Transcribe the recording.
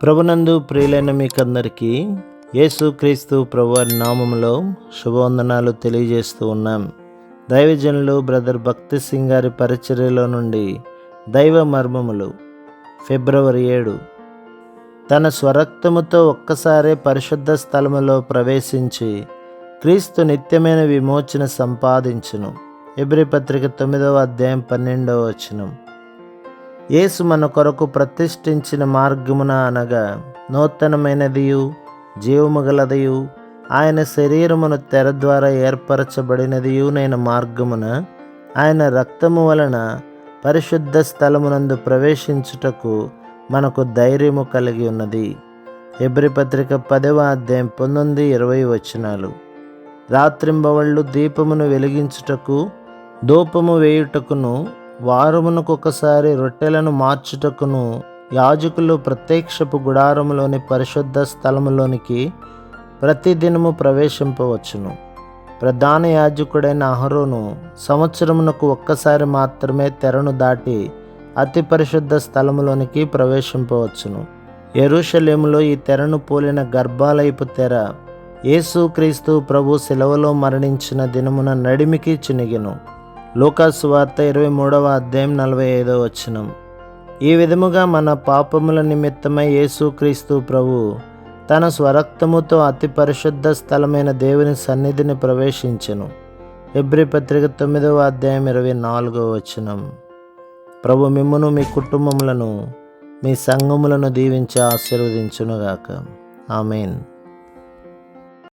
ప్రభునందు ప్రియులైన మీకందరికీ యేసుక్రీస్తు ప్రభువారి నామములో శుభవందనాలు తెలియజేస్తూ ఉన్నాం. దైవజనులు బ్రదర్ భక్తి సింగ్ గారి పరిచర్యలో నుండి దైవ మర్మములు ఫిబ్రవరి 7. తన స్వరక్తముతో ఒక్కసారే పరిశుద్ధ స్థలములో ప్రవేశించి క్రీస్తు నిత్యమైన విమోచన సంపాదించును. హెబ్రీ పత్రిక 9వ అధ్యాయం 12వ వచనం. యేసు మన కొరకు ప్రతిష్ఠించిన మార్గమున అనగా నూతనమైనదియు జీవము గలదియు ఆయన శరీరమును తెర ద్వారా ఏర్పరచబడినదియునైన మార్గమున ఆయన రక్తము వలన పరిశుద్ధ స్థలమునందు ప్రవేశించుటకు మనకు ధైర్యము కలిగి ఉన్నది. హెబ్రీ పత్రిక 10వ అధ్యాయం 19-20 వచనాలు. రాత్రింబవళ్ళు దీపమును వెలిగించుటకు ధూపము వేయుటకును వారమునకొకసారి రొట్టెలను మార్చుటకును యాజకులు ప్రత్యక్షపు గుడారములోని పరిశుద్ధ స్థలములోనికి ప్రతిదినము ప్రవేశింపవచ్చును. ప్రధాన యాజకుడైన అహరోను సంవత్సరమునకు ఒక్కసారి మాత్రమే తెరను దాటి అతి పరిశుద్ధ స్థలములోనికి ప్రవేశింపవచ్చును. యెరూషలేములో ఈ తెరను పోలిన గర్భాలయపు తెర యేసుక్రీస్తు ప్రభు శిలువలో మరణించిన దినమున నడిమికి చినిగెను. లూకాసు సువార్త 23వ అధ్యాయం 45వ వచనం. ఈ విధముగా మన పాపముల నిమిత్తమై యేసుక్రీస్తు ప్రభు తన స్వరక్తముతో అతి పరిశుద్ధ స్థలమైన దేవుని సన్నిధిని ప్రవేశించెను. హెబ్రీ పత్రిక 9వ అధ్యాయం 24వ వచనం. ప్రభు మిమ్మును మీ కుటుంబములను మీ సంఘములను దీవించి ఆశీర్వదించునుగాక. ఆమేన్.